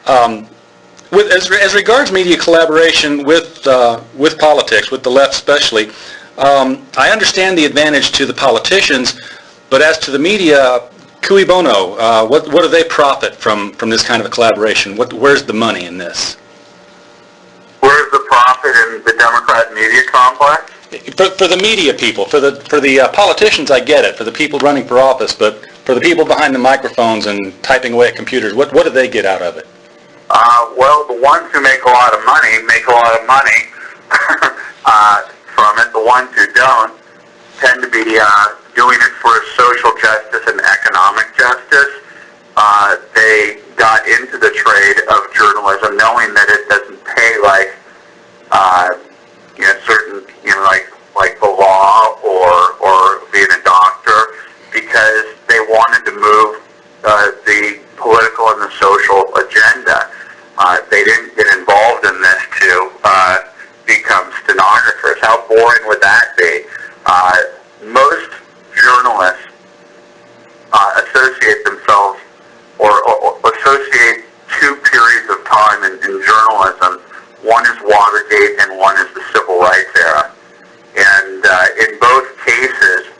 As regards media collaboration with politics, with the left especially, I understand the advantage to the politicians, but as to the media, cui bono, what do they profit from this kind of a collaboration? Where's the money in this? Where's the profit in the Democrat media complex? For the media people, for the politicians, I get it. For the people running for office, but for the people behind the microphones and typing away at computers, what do they get out of it? Well, the ones who make a lot of money make a lot of money from it. The ones who don't tend to be doing it for social justice and economic justice. They got into the trade of journalism knowing that it doesn't pay like certain like the law or being a doctor, because they wanted to move the political and the social agenda. They didn't get involved in this to become stenographers. How boring would that be? Most journalists associate themselves or associate two periods of time in journalism. One is Watergate and one is the Civil Rights era. And in both cases,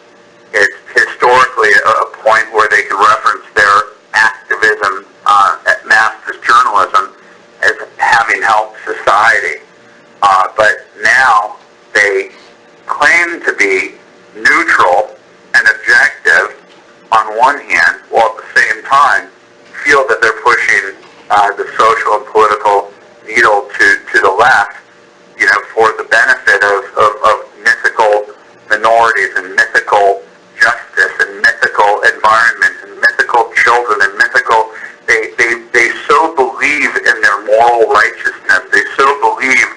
it's historically a point where they can reference their activism at master's journalism as having helped society. But now they claim to be neutral and objective on one hand, while at the same time feel that they're pushing the social and political needle to the left, for the benefit of mythical minorities and mythical justice and mythical environments and mythical children and mythical. They so believe in their moral righteousness. They so believe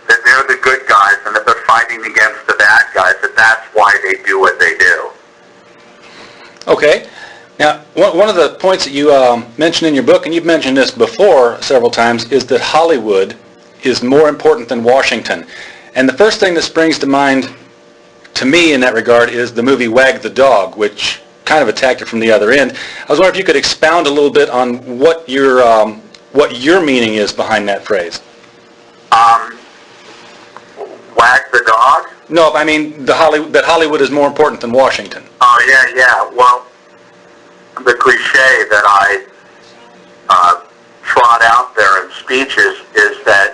that they're the good guys and that they're fighting against the bad guys, that's why they do what they do. Okay. Now, one of the points that you mentioned in your book, and you've mentioned this before several times, is that Hollywood is more important than Washington. And the first thing that springs to mind to me in that regard is the movie Wag the Dog, which kind of attacked it from the other end. I was wondering if you could expound a little bit on what your meaning is behind that phrase. Wag the dog? No, I mean that Hollywood is more important than Washington. Oh, yeah. Well, the cliche that I trot out there in speeches is that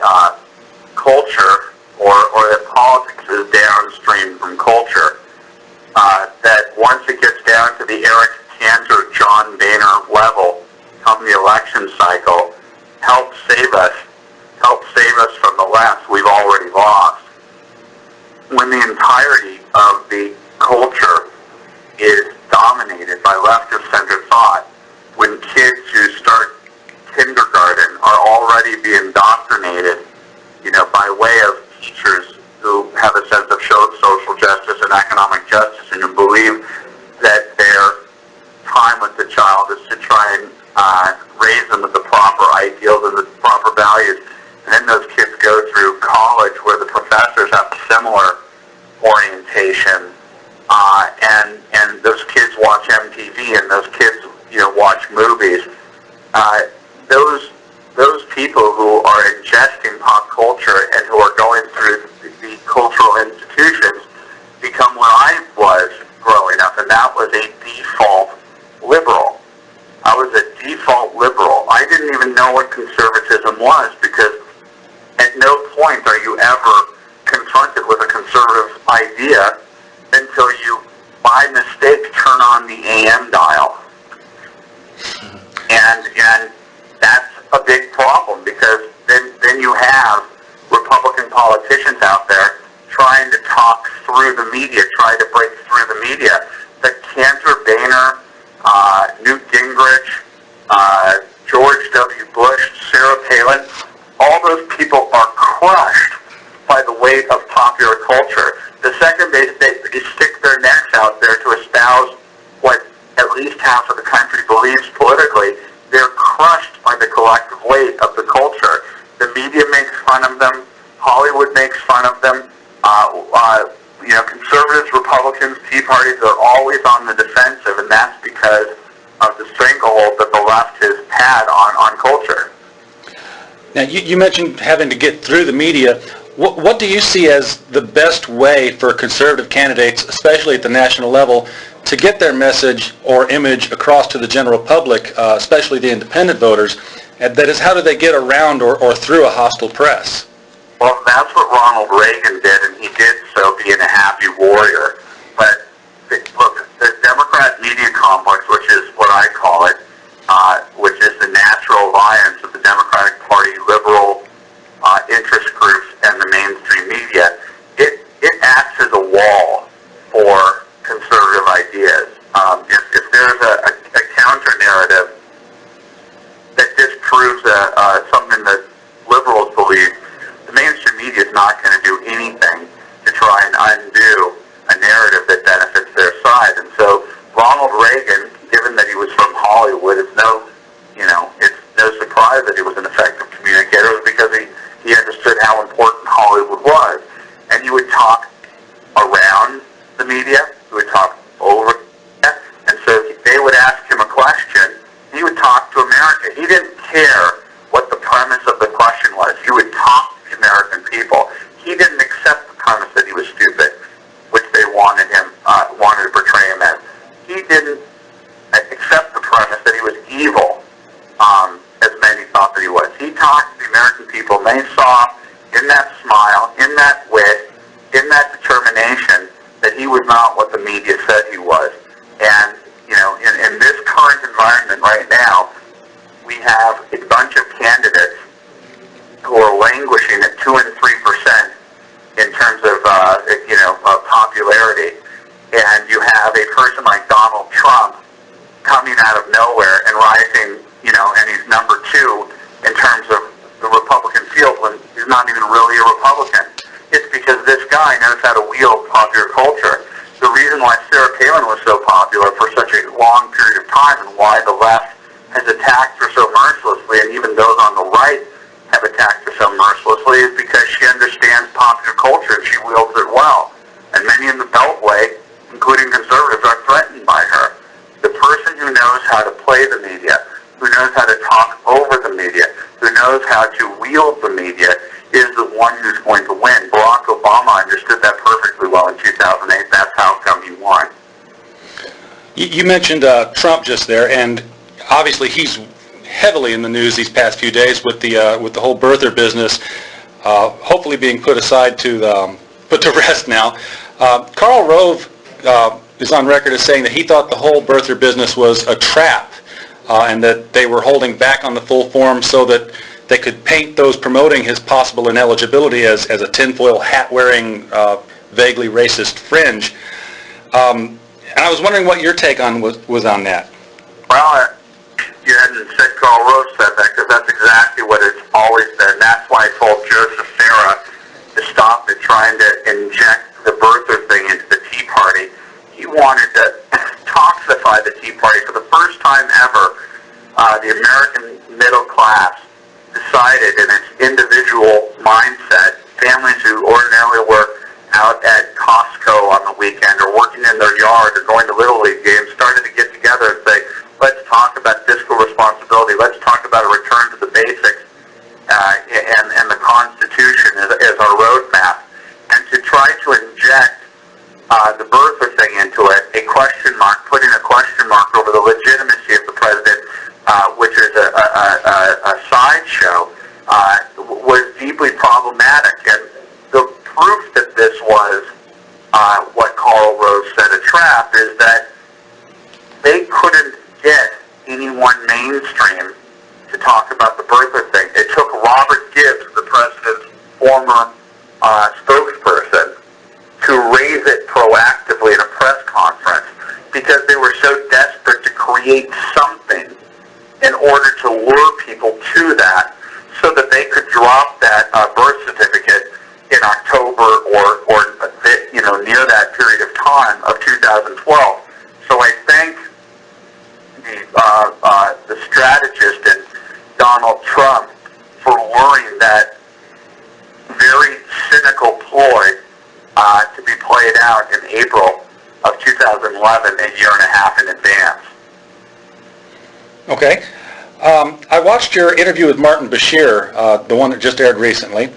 culture or that politics is downstream from culture. That once it gets down to the Eric Cantor, John Boehner level, come the election cycle, help save us from the left we've already lost. When the entirety of the culture is dominated by left-of-center thought, when kids who start kindergarten are already being indoctrinated, by way of teachers who have a sense of social justice and economic justice and who believe that their time with the child is to try and raise them with the proper ideals and the proper values. And then those kids go through college where the professors have similar orientation, and those kids watch MTV and those kids, watch movies. Those people who are ingesting pop culture and who are going through the cultural institutions become what I was growing up, and that was a default liberal. I was a default liberal. I didn't even know what conservatism was, because at no point are you ever confronted with a conservative idea until you, by mistake, turn on the AM dial. And that's a big problem, because then you have Republican politicians out there trying to talk through the media, try to break through the media. The Cantor, Boehner, Newt Gingrich, George W. Bush, Sarah Palin, all those people are crushed by the weight of popular culture. The second they stick their necks out there to espouse what at least half of the country believes politically, they're crushed by the collective weight of the culture. The media makes fun of them. Hollywood makes fun of them. Conservatives, Republicans, Tea Parties are always on the defensive, and that's because of the stranglehold that the left has had on culture. Now, you mentioned having to get through the media. What do you see as the best way for conservative candidates, especially at the national level, to get their message or image across to the general public, especially the independent voters? That is, how do they get around or through a hostile press? Well, that's what Ronald Reagan did, and he did so being a happy warrior. But look, the Democrat media complex, which is what I call it, which is the natural alliance of the Democratic Party, liberal interest groups, and the mainstream media, it acts as a wall for conservative ideas. If there's a counter-narrative that disproves something that liberals believe, the mainstream media is not going to do anything to try and undo a narrative that benefits their side. And so Ronald Reagan, given that he was from Hollywood, it's no surprise that he was an effective communicator, because he understood how important Hollywood was. And he would talk around the media, he would talk over the media, and so they would ask him a question, he would talk to America. He didn't care what the premise of the question was. He would talk to the American people. He didn't accept the premise that he was stupid, which they wanted to portray him as. He didn't accept the premise that he was evil, as many thought that he was. He talked to the American people, and they saw in that smile, in that wit, in that determination, that he was not what the media said he was. And, in this current environment right now, we have a bunch of candidates who are languishing at 2 and 3% in terms of popularity, and you have a person like Donald Trump coming out of nowhere and rising, and he's number 2 in terms of the Republican field when he's not even really a Republican. It's because this guy knows how to wield popular culture. The reason why Sarah Palin was so popular for such a long period of time, and why the left has attacked her so mercilessly, and even those on the right have attacked her so mercilessly, is because she understands popular culture and she wields it well. And many in the Beltway, including conservatives, are threatened by her. The person who knows how to play the media, who knows how to talk over the media, who knows how to wield the media, is the one who's going to win. Barack Obama understood that perfectly well in 2008. That's how come he won. You mentioned Trump just there, and obviously he's heavily in the news these past few days with the whole birther business, hopefully being put aside put to rest now. Karl Rove is on record as saying that he thought the whole birther business was a trap, and that they were holding back on the full form so that they could paint those promoting his possible ineligibility as a tinfoil hat-wearing, vaguely racist fringe. And I was wondering what your take on was on that. Well, you hadn't said Karl Rove said that, because that's exactly what it's always been. That's why I told Joseph Farah to stop it, trying to inject the birther thing into the Tea Party. He wanted to toxify the Tea Party. For the first time ever, the American middle class decided in its individual mindset, families who ordinarily were out at Costco on the weekend or working in their yard or going to Little League games, started to get together and say, let's talk about fiscal responsibility, let's talk about a return to the basics and the Constitution as our roadmap. And to try to inject the birther thing into it, a question mark, putting a question mark over the legitimacy of the president, which is a sideshow, was deeply problematic. And the proof that this was what Karl Rove said a trap is that they couldn't get anyone mainstream to talk about the birther thing. It took Robert Gibbs, the president's former spokesperson, to raise it proactively in a press conference, because they were so desperate to create something in order to lure people to that, so that they could drop that birth certificate in October or near that period of time of 2012. So I think the strategist in Donald Trump for luring that very cynical ploy to be played out in April of 2011, a year and a half in advance. Okay. I watched your interview with Martin Bashir, the one that just aired recently,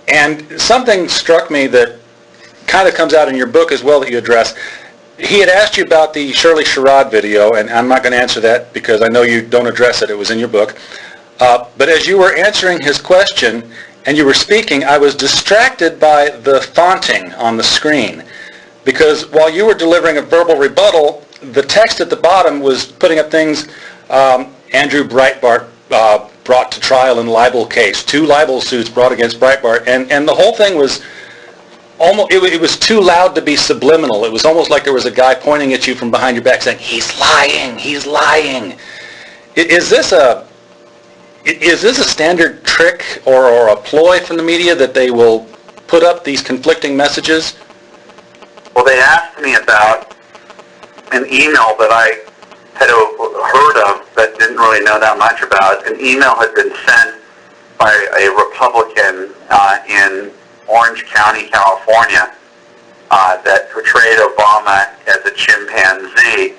and something struck me that kind of comes out in your book as well that you address. He had asked you about the Shirley Sherrod video, and I'm not going to answer that because I know you don't address it. It was in your book. But as you were answering his question and you were speaking, I was distracted by the fonting on the screen, because while you were delivering a verbal rebuttal, the text at the bottom was putting up things Andrew Breitbart brought to trial in libel case, 2 libel suits brought against Breitbart, and the whole thing was almost, it was too loud to be subliminal. It was almost like there was a guy pointing at you from behind your back saying, "He's lying, he's lying." Is this a standard trick or a ploy from the media that they will put up these conflicting messages? Well, they asked me about an email that I had heard of but didn't really know that much about. An email had been sent by a Republican in Orange County, California, that portrayed Obama as a chimpanzee,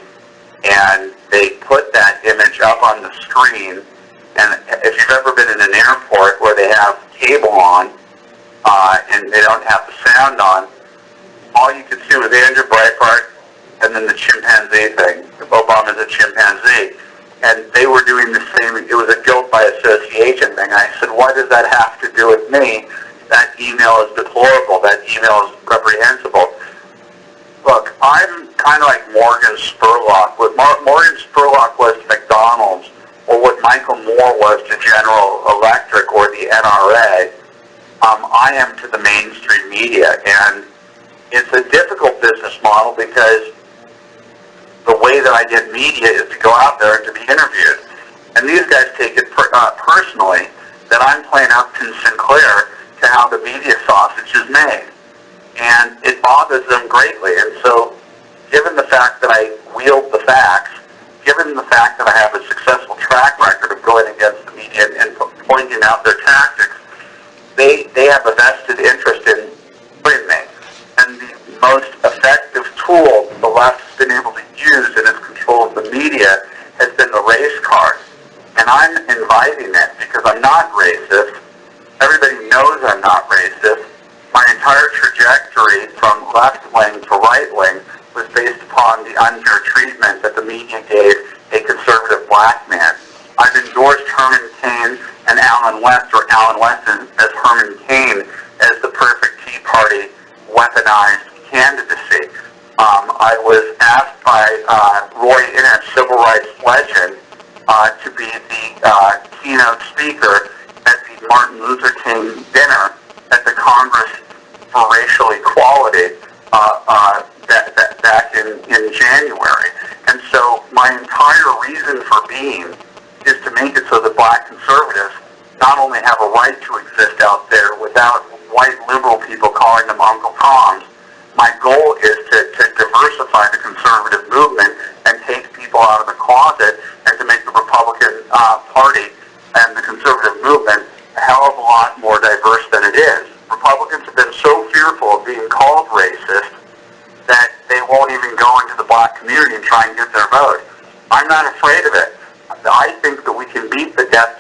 and they put that image up on the screen. And if you've ever been in an airport where they have cable on and they don't have the sound on, all you could see was Andrew Breitbart and then the chimpanzee thing. Obama's a chimpanzee. And they were doing the same. It was a guilt by association thing. I said, what does that have to do with me? That email is deplorable. That email is reprehensible. Look, I'm kind of like Morgan Spurlock. What Morgan Spurlock was to McDonald's, or what Michael Moore was to General Electric or the NRA, I am to the mainstream media. And it's a difficult business model because the way that I get media is to go out there and to be interviewed. And these guys take it personally that I'm playing Upton Sinclair to how the media sausage is made. And it bothers them greatly. And so, given the fact that I wield the facts, given the fact that I have a successful track record of going against the media and pointing out their tactics, they have a vested interest in putting me. And the most effective tool the left's been able to use in its control of the media has been the race card. And I'm inviting it because I'm not racist. Everybody knows I'm not racist. My entire trajectory from left-wing to right-wing was based upon the unfair treatment that the media gave a conservative black man. I've endorsed Herman Cain and Alan West, or Alan West as Herman Cain, as the perfect Tea Party weaponized candidacy. I was asked by Roy Innes, civil rights legend, to be the keynote speaker at the Martin Luther King dinner at the Congress for Racial Equality back in January. And so my entire reason for being is to make it so that black conservatives not only have a right to exist out there without white liberal people calling them Uncle Toms. My goal is to diversify the conservative movement and take people out of the closet and to make the Republican Party and the conservative movement a hell of a lot more diverse than it is. Republicans have been so fearful of being called racist that they won't even go into the black community and try and get their vote. I'm not afraid of it. I think that we can beat the Death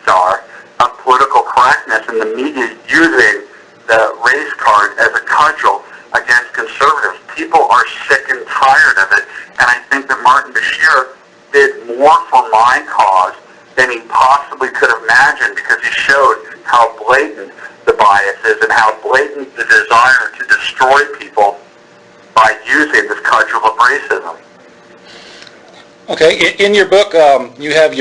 Star of political correctness and the media using the race card as a cudgel against conservatives. People are sick and tired of it, and I think that Martin Bashir did more for my cause than he possibly could have imagined, because he showed how blatant the bias is and how blatant the desire to destroy people by using this cudgel of racism. Okay, in your book, you have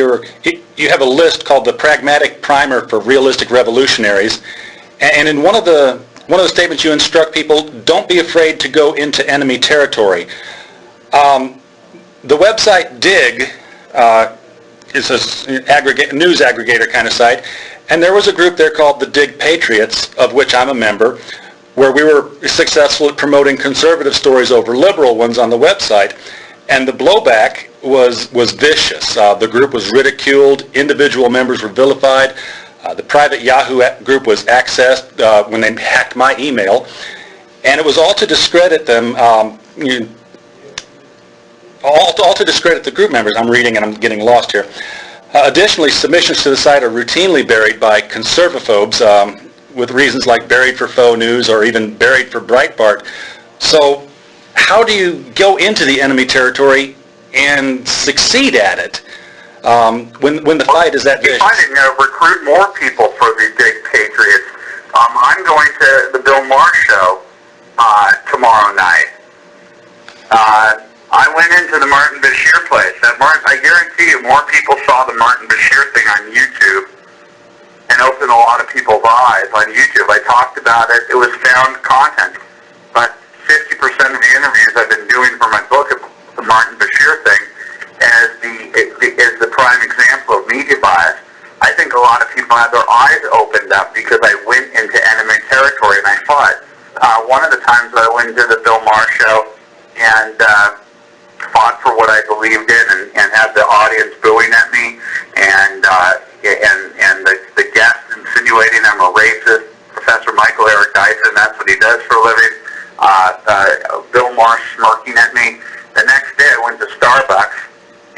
a list called the Pragmatic Primer for Realistic Revolutionaries, and in one of the statements you instruct people, don't be afraid to go into enemy territory. The website Dig is a news aggregator kind of site, and there was a group there called the Dig Patriots, of which I'm a member, where we were successful at promoting conservative stories over liberal ones on the website, and the blowback was vicious. The group was ridiculed, individual members were vilified, the private Yahoo group was accessed when they hacked my email, and it was all to discredit them, all to discredit the group members. I'm reading and I'm getting lost here. Additionally, submissions to the site are routinely buried by conservaphobes with reasons like buried for faux news or even buried for Breitbart. So how do you go into the enemy territory and succeed at it when the fight is that vicious? Finding recruit more people for the big patriots. I'm going to the Bill Maher show tomorrow night. I went into the Martin Bashir place. I guarantee you more people saw the Martin Bashir thing on YouTube and opened a lot of people's eyes on YouTube. I talked about it. It was found content. But 50% of the interviews I've been doing for my book, the Martin Bashir thing, is the prime example of media bias. I think a lot of people had their eyes opened up because I went into enemy territory and I fought. One of the times I went to the Bill Maher show and fought for what I believed in and had the audience booing at me and the guests insinuating I'm a racist. Professor Michael Eric Dyson, that's what he does for a living. Bill Maher smirking at me. The next day I went to Starbucks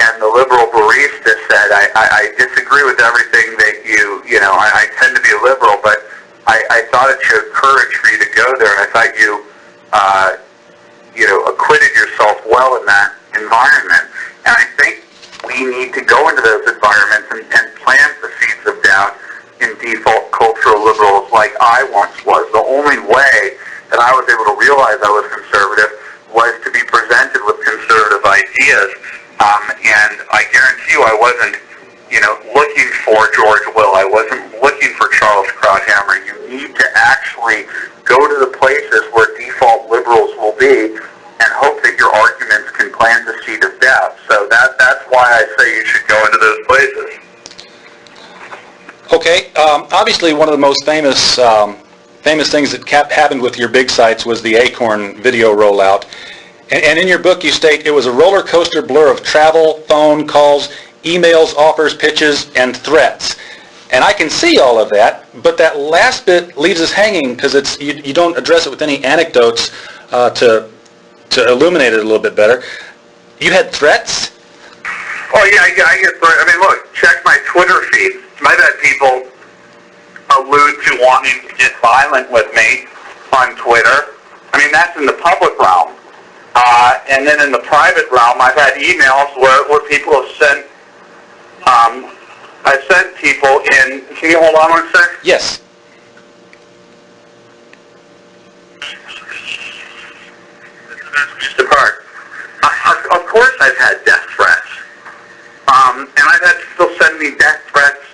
and the liberal barista said, I disagree with everything that I tend to be a liberal, but I thought it showed courage for you to go there, and I thought you acquitted yourself well in that environment. And I think we need to go into those environments and plant the seeds of doubt in default cultural liberals like I once was. The only way that I was able to realize I was conservative was to be presented with conservative ideas. And I guarantee you I wasn't, looking for George Will. I wasn't looking for Charles Krauthammer. You need to actually go to the places where default liberals will be and hope that your arguments can plant the seed of doubt. So that's why I say you should go into those places. Okay. Obviously, one of the most famous things that happened with your big sites was the Acorn video rollout. And in your book, you state it was a roller coaster blur of travel, phone calls, emails, offers, pitches, and threats. And I can see all of that, but that last bit leaves us hanging because you don't address it with any anecdotes to illuminate it a little bit better. You had threats? Oh yeah, I get threats. I mean, look, check my Twitter feed. I've had people allude to wanting to get violent with me on Twitter. I mean, that's in the public realm. And then in the private realm, I've had emails where people have sent, I sent people in, can you hold on one sec? Yes. Depart. Of course I've had death threats. And I've had people send me death threats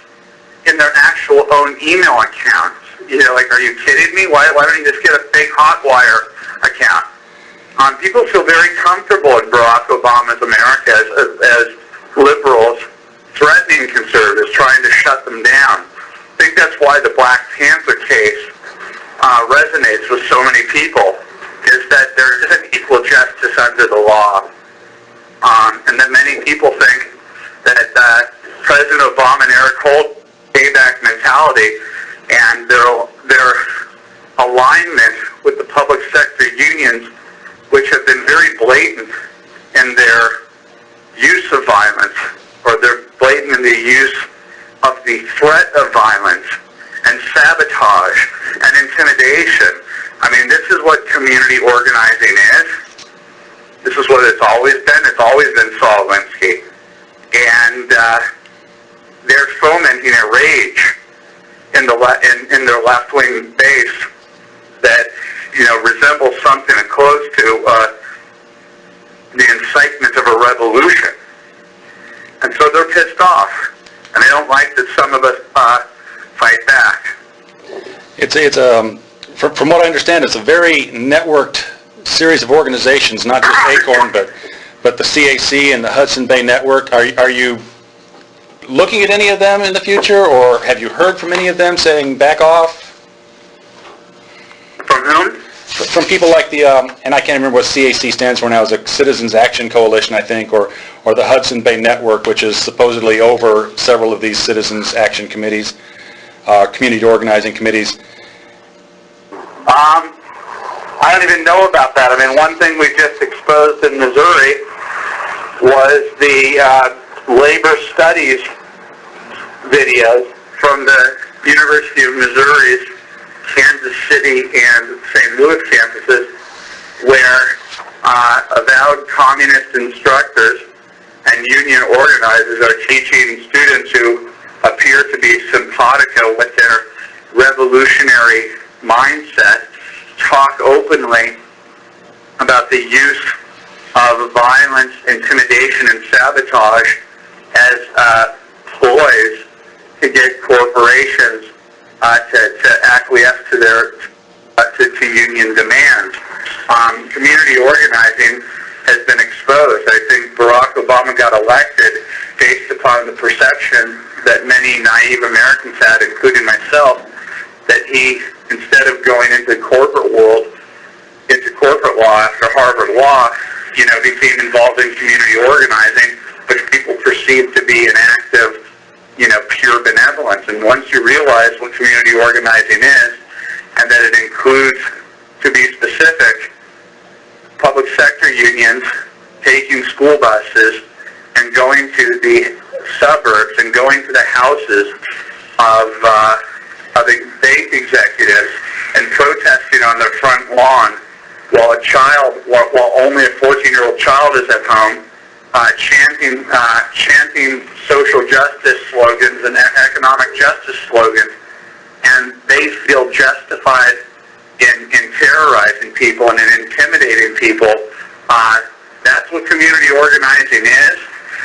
in their actual own email accounts. Like, are you kidding me? Why don't you just get a fake Hotwire account? People feel very comfortable in Barack Obama's America as liberals threatening conservatives, trying to shut them down. I think that's why the Black Panther case resonates with so many people, is that there isn't equal justice under the law. And that many people think that President Obama and Eric Holt payback mentality and their alignment with the public sector unions, which have been very blatant in their use of violence, or they're blatant in the use of the threat of violence and sabotage and intimidation. I mean, this is what community organizing is. This is what it's always been. It's always been Saul Alinsky. And they're fomenting a rage in their left-wing base that resembles something close to the incitement of a revolution. And so they're pissed off, and they don't like that some of us fight back. From what I understand, it's a very networked series of organizations, not just Acorn, but the CAC and the Hudson Bay Network. Are you looking at any of them in the future, or have you heard from any of them saying back off? From whom? From people like the, and I can't remember what CAC stands for now, is a Citizens Action Coalition, I think, or the Hudson Bay Network, which is supposedly over several of these Citizens Action Committees, community organizing committees. I don't even know about that. I mean, one thing we just exposed in Missouri was the labor studies videos from the University of Missouri's Kansas City and St. Louis campuses where avowed communist instructors and union organizers are teaching students who appear to be simpatico with their revolutionary mindset talk openly about the use of violence, intimidation, and sabotage as ploys to get corporations to acquiesce to their to union demands. Community organizing has been exposed. I think Barack Obama got elected based upon the perception that many naive Americans had, including myself, that he, instead of going into the corporate world, into corporate law after Harvard Law, became involved in community organizing, which people perceive to be an act of, pure benevolence. And once you realize what community organizing is, and that it includes, to be specific, public sector unions taking school buses and going to the suburbs and going to the houses of bank executives and protesting on their front lawn while only a 14-year-old child is at home, chanting social justice slogans and economic justice slogans, and they feel justified in terrorizing people and in intimidating people. That's what community organizing is.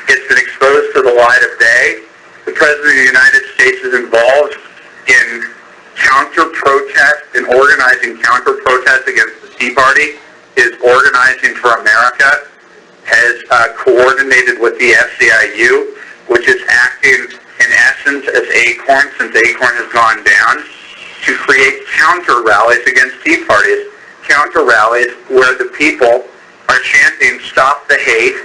It's been exposed to the light of day. The President of the United States is involved in counter-protest, in organizing counter-protest against the Tea Party, is organizing for America, has coordinated with the SEIU, which is acting in essence as Acorn, since Acorn has gone down, to create counter-rallies against Tea Parties, counter-rallies where the people are chanting "Stop the Hate"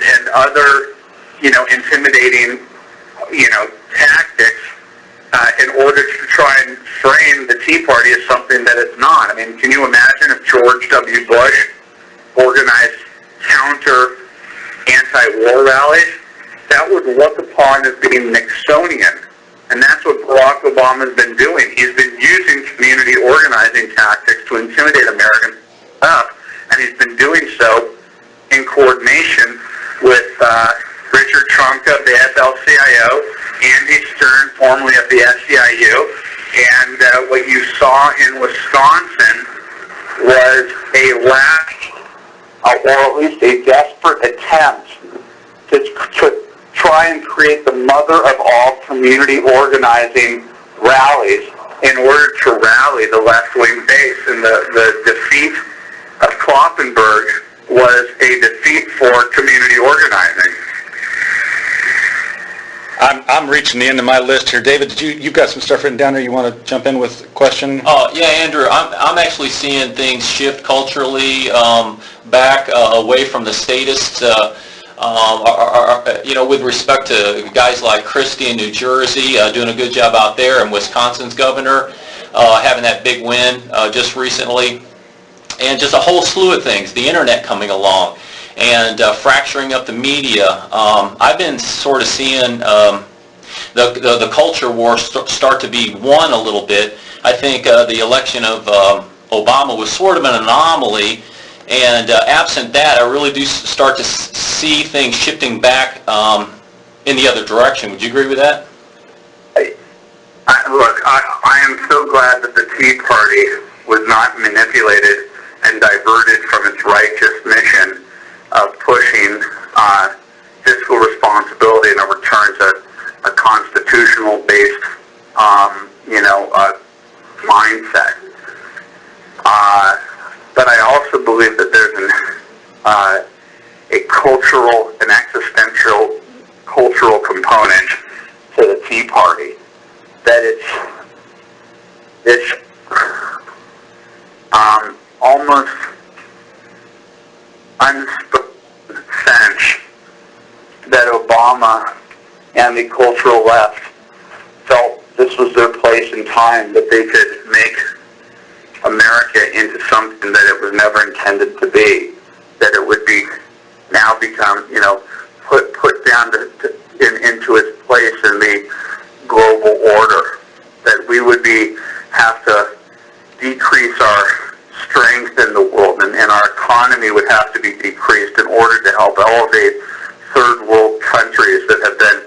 and other, intimidating, tactics in order to try and frame the Tea Party as something that it's not. I mean, can you imagine if George W. Bush organized counter anti-war rallies? That would look upon as being Nixonian. And that's what Barack Obama's been doing. He's been using community organizing tactics to intimidate Americans up, and he's been doing so in coordination with Richard Trumka of the AFL-CIO, Andy Stern, formerly of the SEIU, and what you saw in Wisconsin was a last, or at least a desperate attempt to try and create the mother of all community organizing rallies in order to rally the left-wing base. And the defeat of Kloppenberg was a defeat for community organizing. I'm reaching the end of my list here. David, you've got some stuff written down there. You want to jump in with a question? Yeah, Andrew, I'm actually seeing things shift culturally back away from the statists. With respect to guys like Christie in New Jersey doing a good job out there, and Wisconsin's governor having that big win just recently, and just a whole slew of things, the internet coming along, and fracturing up the media. I've been sort of seeing the culture war start to be won a little bit. I think the election of Obama was sort of an anomaly, and absent that, I really do start to see things shifting back in the other direction. Would you agree with that? I am so glad that the Tea Party was not manipulated and diverted from its righteous mission of pushing fiscal responsibility and a return to a constitutional-based, mindset. But I also believe that there's a cultural and existential cultural component to the Tea Party, that it's almost unspoken sense that Obama and the cultural left felt this was their place in time, that they could make America into something that it was never intended to be, that it would be now become, put down to into its place in the global order, that we would have to decrease our strength in the world, and our economy would have to be decreased in order to help elevate third world countries that have been,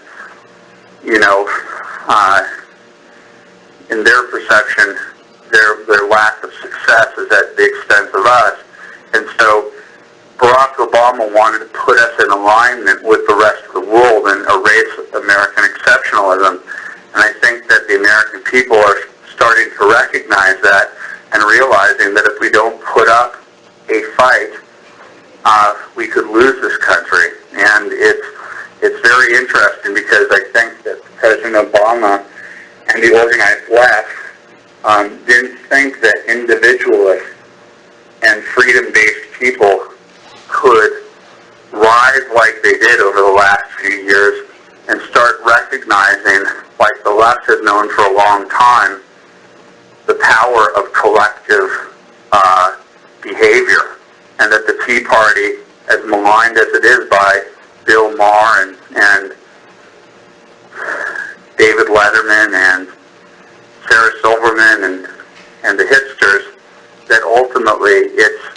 in their perception, their lack of success is at the expense of us. And so Barack Obama wanted to put us in alignment with the rest of the world and erase American exceptionalism. And I think that the American people are starting to recognize that and realizing that if we don't put up a fight, we could lose this country. And it's very interesting because I think that President Obama and the organized left didn't think that individualists and freedom-based people could rise like they did over the last few years and start recognizing, like the left has known for a long time, the power of collective behavior, and that the Tea Party, as maligned as it is by Bill Maher and David Letterman and Sarah Silverman and the hipsters, that ultimately it's